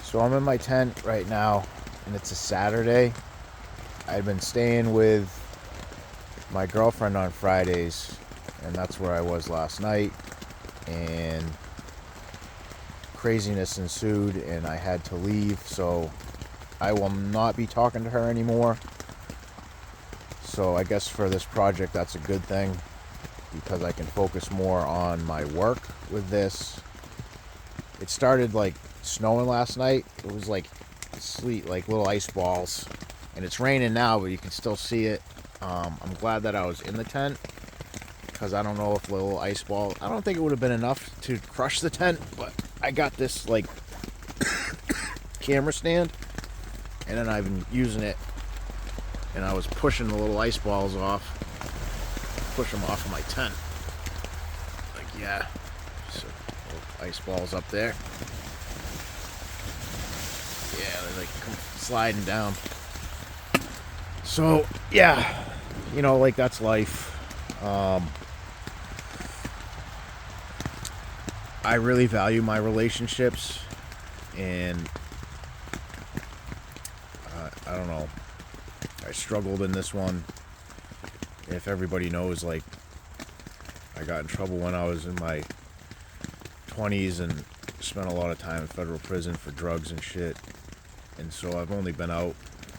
So I'm in my tent right now, and it's a Saturday. I've been staying with my girlfriend on Fridays, and that's where I was last night. And craziness ensued, and I had to leave. So I will not be talking to her anymore. So I guess for this project, that's a good thing because I can focus more on my work with this. It started like snowing last night. It was like sleet, like little ice balls, and it's raining now, but you can still see it. I'm glad that I was in the tent because I don't know if little ice ball. I don't think it would have been enough to crush the tent, but I got this like camera stand, and then I've been using it, and I was pushing the little ice balls off, push them off of my tent. Like yeah, so little ice balls up there. Yeah, they're like sliding down. So yeah, like that's life. I really value my relationships, and I don't know. I struggled in this one. If everybody knows, like, I got in trouble when I was in my 20s and spent a lot of time in federal prison for drugs and shit. And so I've only been out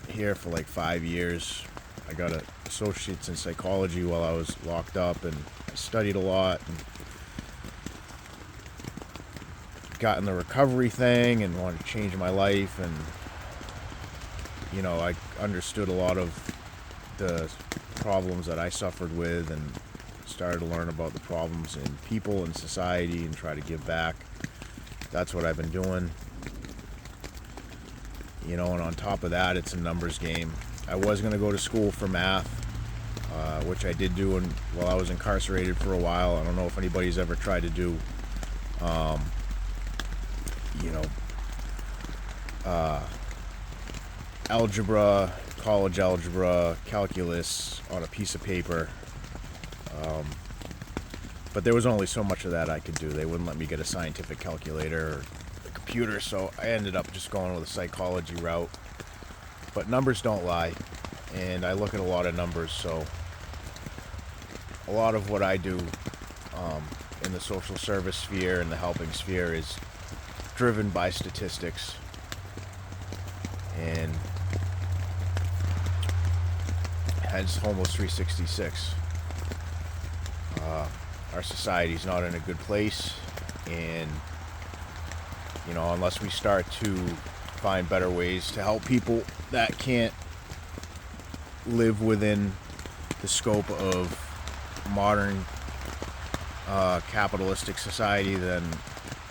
here for like 5 years. I got an associate's in psychology while I was locked up, and I studied a lot and got in the recovery thing and wanted to change my life. And I understood a lot of the problems that I suffered with, and started to learn about the problems in people and society and try to give back. That's what I've been doing. And on top of that, it's a numbers game. I was going to go to school for math, which I did do while I was incarcerated for a while. I don't know if anybody's ever tried to do, algebra, college algebra, calculus on a piece of paper. But there was only so much of that I could do. They wouldn't let me get a scientific calculator or a computer, so I ended up just going with a psychology route. But numbers don't lie, and I look at a lot of numbers, so a lot of what I do in the social service sphere and the helping sphere is driven by statistics. And hence Homeless 366. Our society's not in a good place, and unless we start to find better ways to help people that can't live within the scope of modern capitalistic society, then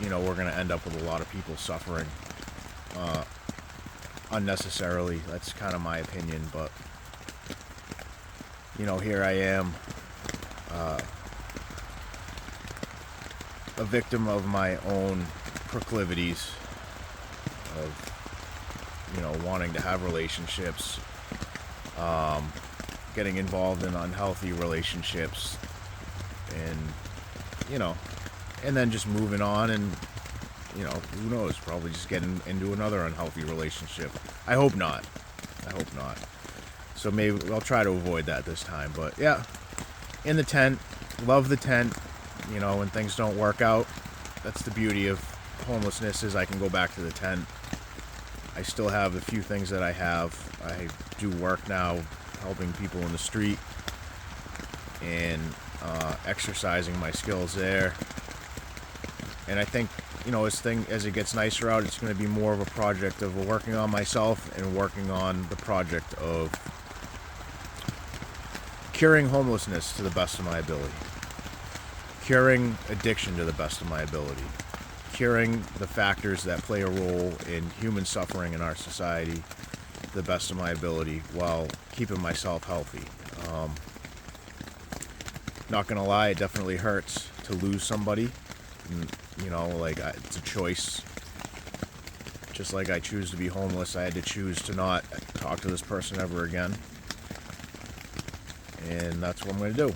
we're going to end up with a lot of people suffering unnecessarily. That's kind of my opinion, but here I am, a victim of my own proclivities of wanting to have relationships, getting involved in unhealthy relationships, and and then just moving on, and who knows, probably just getting into another unhealthy relationship. I hope not. So maybe I'll try to avoid that this time. But yeah, in the tent, love the tent. When things don't work out, that's the beauty of homelessness, is I can go back to the tent. I still have a few things that I have. I do work now helping people in the street and exercising my skills there. And I think, as it gets nicer out, it's going to be more of a project of working on myself and working on the project of curing homelessness to the best of my ability. Curing addiction to the best of my ability. Curing the factors that play a role in human suffering in our society to the best of my ability while keeping myself healthy. Not gonna lie, it definitely hurts to lose somebody. It's a choice. Just like I choose to be homeless, I had to choose to not talk to this person ever again. And that's what I'm gonna do.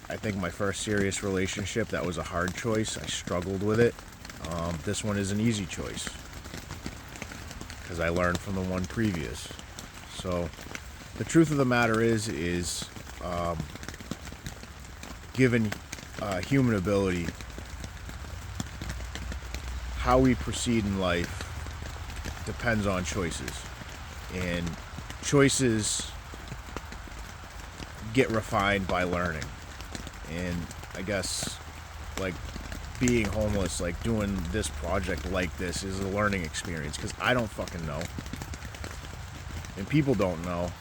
I think my first serious relationship, that was a hard choice. I struggled with it. This one is an easy choice because I learned from the one previous. So the truth of the matter is given human ability, how we proceed in life depends on choices, and choices get refined by learning. And I guess, like, being homeless, like doing this project like this, is a learning experience because I don't fucking know, and people don't know.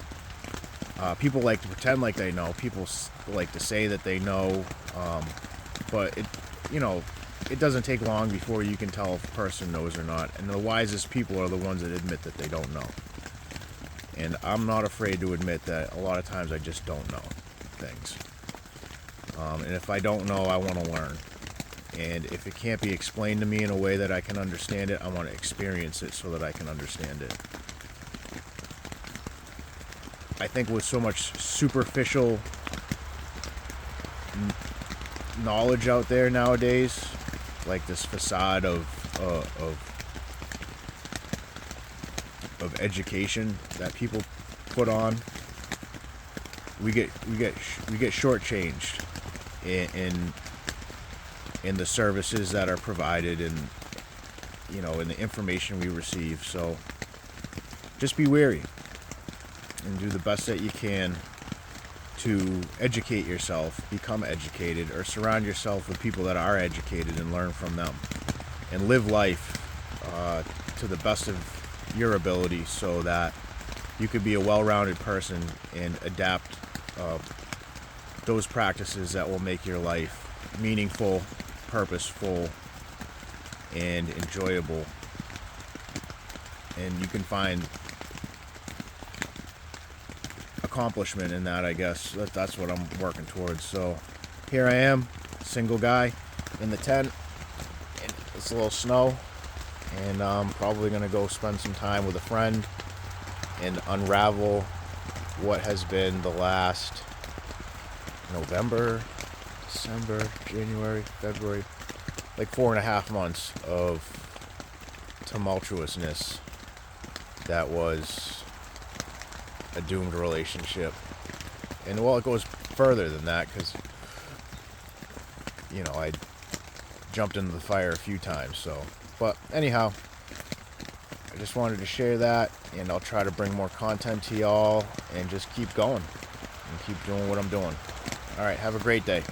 People like to pretend like they know. People like to say that they know, but it doesn't take long before you can tell if a person knows or not. And the wisest people are the ones that admit that they don't know. And I'm not afraid to admit that a lot of times I just don't know things. And if I don't know, I want to learn. And if it can't be explained to me in a way that I can understand it, I want to experience it so that I can understand it. I think with so much superficial knowledge out there nowadays, like this facade of education that people put on, we get shortchanged in the services that are provided, and in the information we receive. So just be wary and do the best that you can to educate yourself, become educated, or surround yourself with people that are educated and learn from them, and live life to the best of your ability so that you could be a well-rounded person and adapt those practices that will make your life meaningful, purposeful, and enjoyable. And you can find accomplishment in that, I guess. That's what I'm working towards. So here I am, single guy in the tent, and it's a little snow, and I'm probably gonna go spend some time with a friend and unravel what has been the last November, December, January, February, like 4.5 months of tumultuousness that was a doomed relationship. And well, it goes further than that because I jumped into the fire a few times. So, but anyhow, I just wanted to share that, and I'll try to bring more content to y'all and just keep going and keep doing what I'm doing. All right, have a great day.